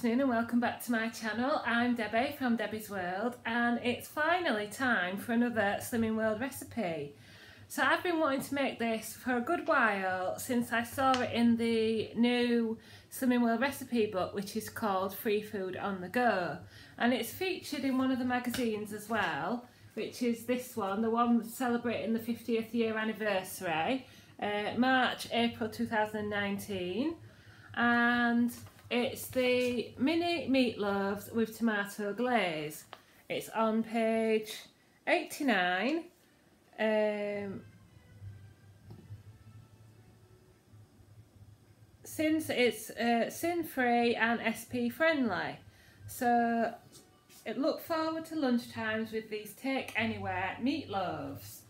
afternoon and welcome back to my channel. I'm Debbie from Debbie's World and it's finally time for another Slimming World recipe. So I've been wanting to make this for a good while since I saw it in the new Slimming World recipe book, which is called Free Food on the Go, and it's featured in one of the magazines as well, which is this one, the one celebrating the 50th year anniversary, March-April 2019, and it's the mini meatloaves with tomato glaze. It's on page 89. Since it's sin-free and SP friendly, so look forward to lunchtimes with these take anywhere meatloaves.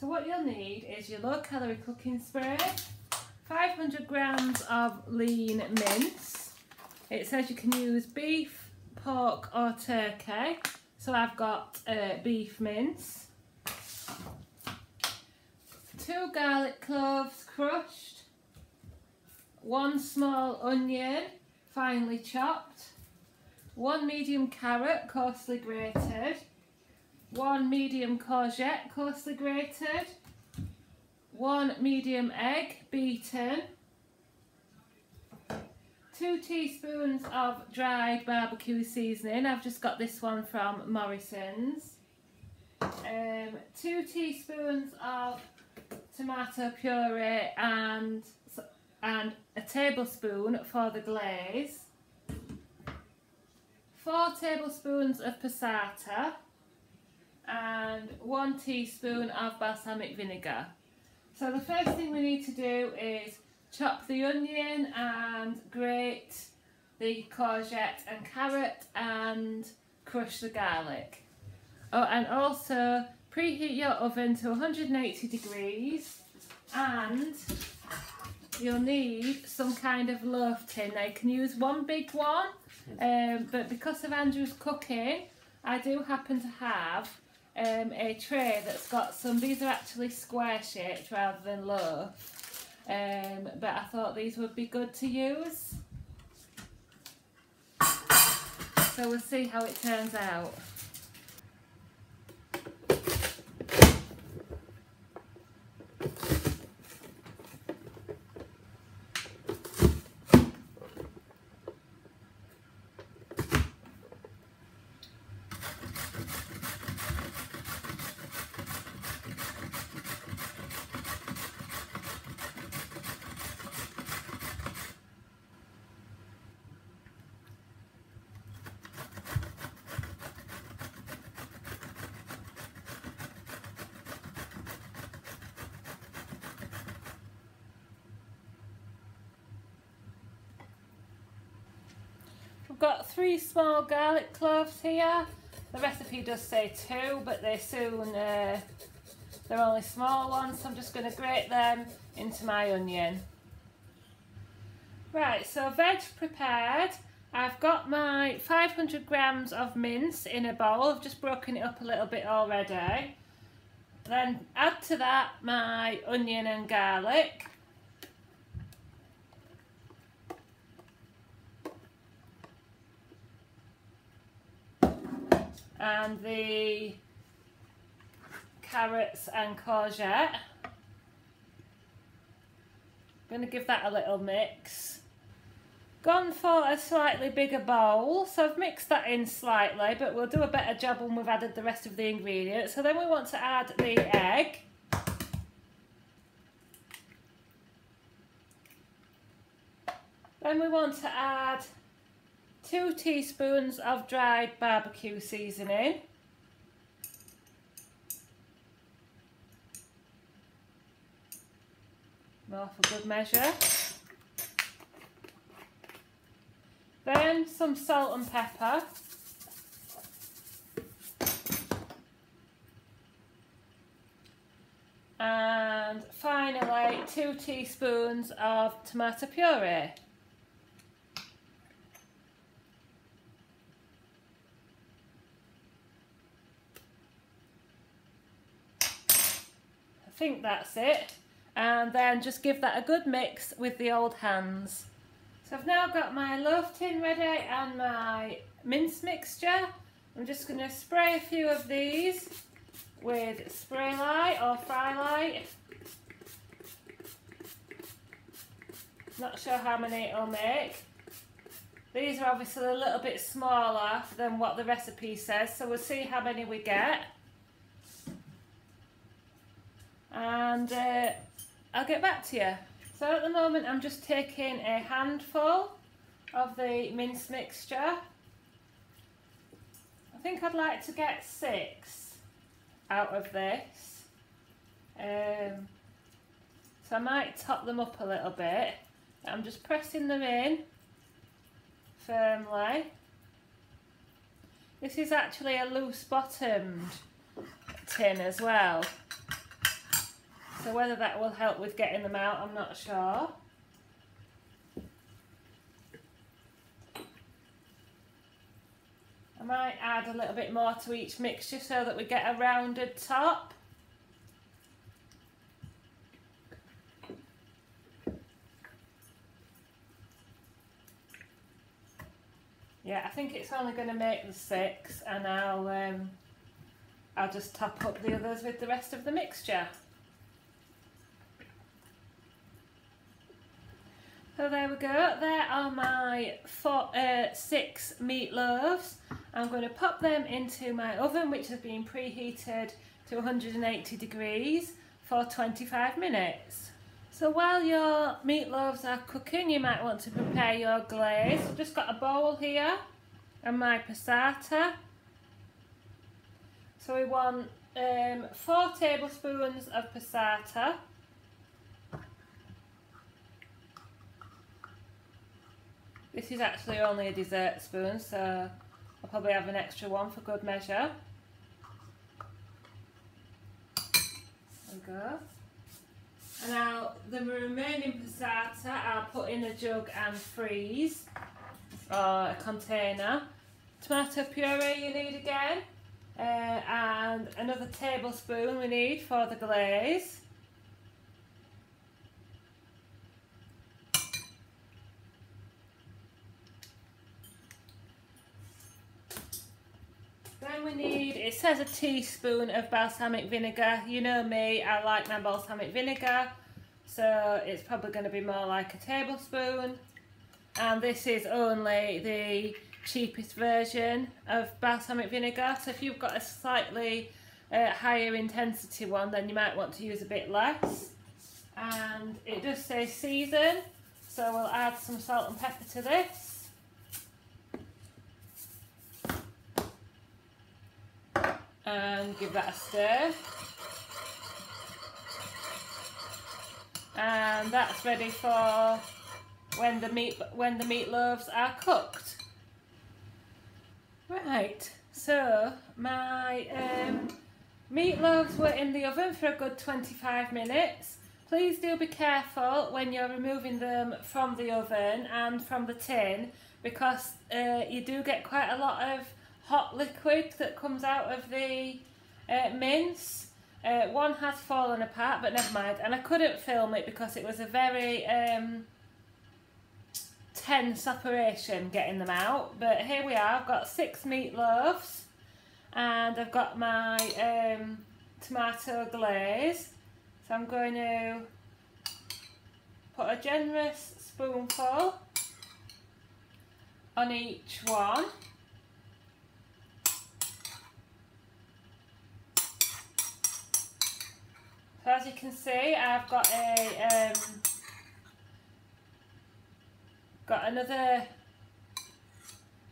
So what you'll need is your low calorie cooking spray, 500 grams of lean mince. It says you can use beef, pork or turkey, so I've got beef mince. 2 garlic cloves crushed, 1 small onion finely chopped, 1 medium carrot coarsely grated, 1 medium courgette coarsely grated, 1 medium egg beaten, 2 teaspoons of dried barbecue seasoning. I've just got this one from Morrison's. 2 teaspoons of tomato puree and a tablespoon for the glaze, 4 tablespoons of passata and 1 teaspoon of balsamic vinegar. So the first thing we need to do is chop the onion and grate the courgette and carrot and crush the garlic. Oh, and also preheat your oven to 180 degrees, and you'll need some kind of loaf tin. Now you can use one big one, but because of Andrew's cooking, I do happen to have a tray that's got some, these are actually square shaped rather than loaf, but I thought these would be good to use. So we'll see how it turns out. I've got 3 small garlic cloves here. The recipe does say 2, but they're only small ones, so I'm just going to grate them into my onion. Right, so veg prepared. I've got my 500 grams of mince in a bowl. I've just broken it up a little bit already. Then add to that my onion and garlic. And the carrots and courgette. I'm going to give that a little mix. Gone for a slightly bigger bowl, so I've mixed that in slightly, but we'll do a better job when we've added the rest of the ingredients. So then we want to add the egg. Then we want to add 2 teaspoons of dried barbecue seasoning, more for good measure, then some salt and pepper, and finally 2 teaspoons of tomato puree. I think that's it, and then just give that a good mix with the old hands. So I've now got my loaf tin ready and my mince mixture. I'm just going to spray a few of these with spray light or fry light. Not sure how many it'll make. These are obviously a little bit smaller than what the recipe says, so we'll see how many we get. And I'll get back to you. So at the moment I'm just taking a handful of the mince mixture. I think I'd like to get 6 out of this. So I might top them up a little bit. I'm just pressing them in firmly. This is actually a loose bottomed tin as well. So whether that will help with getting them out, I'm not sure. I might add a little bit more to each mixture so that we get a rounded top. Yeah, I think it's only going to make the 6, and I'll just top up the others with the rest of the mixture. So there we go, there are my 6 meatloaves. I'm going to pop them into my oven, which has been preheated to 180 degrees for 25 minutes. So while your meatloaves are cooking, you might want to prepare your glaze. I've just got a bowl here and my passata. So we want 4 tablespoons of passata. This is actually only a dessert spoon, so I'll probably have an extra one for good measure. There we go. And now the remaining passata I'll put in a jug and freeze, or a container. Tomato puree you need again, and another tablespoon we need for the glaze. Then we need, it says a teaspoon of balsamic vinegar. You know me, I like my balsamic vinegar, so it's probably going to be more like a tablespoon. And this is only the cheapest version of balsamic vinegar, so if you've got a slightly higher intensity one, then you might want to use a bit less. And it does say season, so we'll add some salt and pepper to this. And give that a stir, and that's ready for when the meatloaves are cooked. Right, so my meatloaves were in the oven for a good 25 minutes. Please do be careful when you're removing them from the oven and from the tin, because you do get quite a lot of hot liquid that comes out of the mince. One has fallen apart, but never mind, and I couldn't film it because it was a very tense operation getting them out, but here we are. I've got 6 meatloaves and I've got my tomato glaze, so I'm going to put a generous spoonful on each one. So as you can see, I've got a got another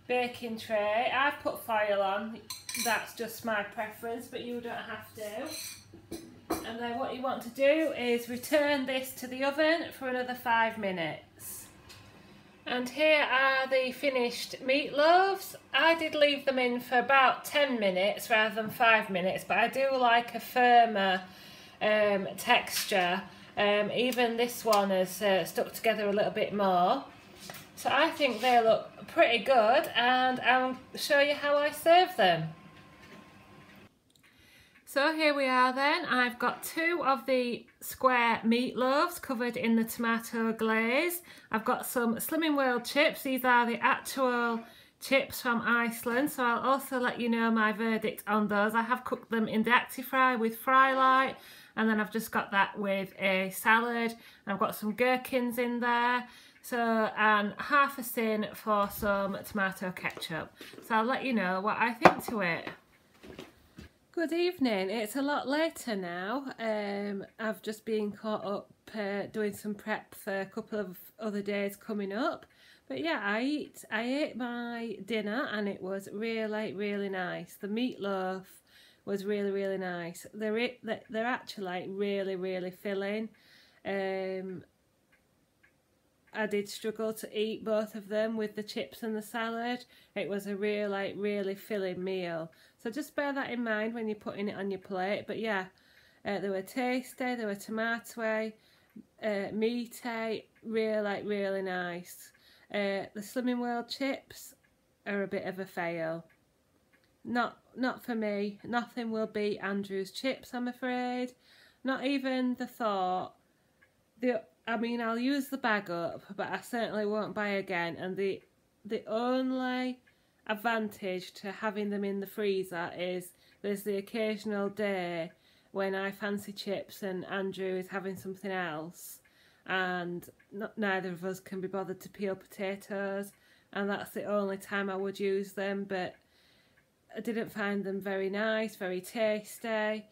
baking tray. I've put foil on, that's just my preference, but you don't have to. And then what you want to do is return this to the oven for another 5 minutes. And here are the finished meatloaves. I did leave them in for about 10 minutes rather than 5 minutes, but I do like a firmer texture. Even this one has stuck together a little bit more. So I think they look pretty good, and I'll show you how I serve them. So here we are then. I've got 2 of the square meatloaves covered in the tomato glaze. I've got some Slimming World chips. These are the actual chips from Iceland, so I'll also let you know my verdict on those. I have cooked them in the ActiFry with fry light, and then I've just got that with a salad. I've got some gherkins in there, and half a tin for some tomato ketchup. So I'll let you know what I think to it. Good evening. It's a lot later now. I've just been caught up doing some prep for a couple of other days coming up. But yeah, I ate my dinner and it was really nice. The meatloaf was really nice. They're actually like really filling. I did struggle to eat both of them with the chips and the salad. It was a really filling meal. So just bear that in mind when you're putting it on your plate. But yeah, they were tasty, they were tomato-y, meaty, really nice. The Slimming World chips are a bit of a fail. Not for me. Nothing will beat Andrew's chips, I'm afraid. Not even the thought. I mean, I'll use the bag up, but I certainly won't buy again. And the only advantage to having them in the freezer is there's the occasional day when I fancy chips and Andrew is having something else, and neither of us can be bothered to peel potatoes, and that's the only time I would use them. But I didn't find them very nice, very tasty.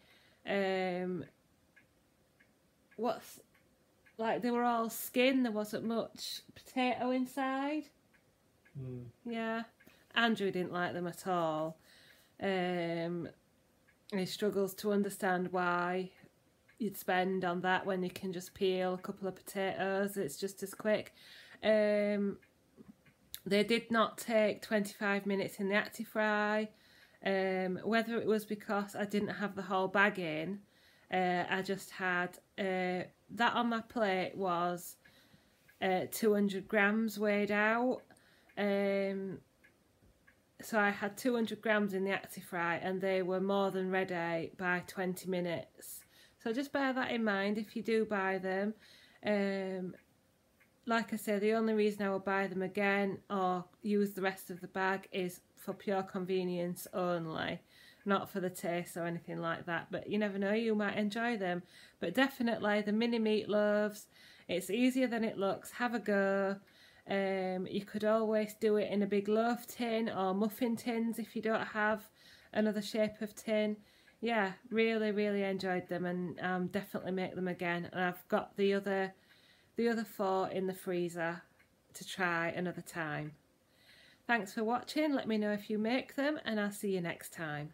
They were all skin, there wasn't much potato inside. Yeah, Andrew didn't like them at all. He struggles to understand why you'd spend on that when you can just peel a couple of potatoes. It's just as quick. They did not take 25 minutes in the ActiFry. Whether it was because I didn't have the whole bag in, I just had that on my plate was 200 grams weighed out. So I had 200 grams in the ActiFry and they were more than ready by 20 minutes. So just bear that in mind if you do buy them. Like I say, the only reason I will buy them again or use the rest of the bag is for pure convenience only. Not for the taste or anything like that, but you never know, you might enjoy them. But definitely the mini meatloaves, it's easier than it looks. Have a go. You could always do it in a big loaf tin or muffin tins if you don't have another shape of tin. Yeah, really enjoyed them, and definitely make them again. And I've got the other 4 in the freezer to try another time. Thanks for watching. Let me know if you make them, and I'll see you next time.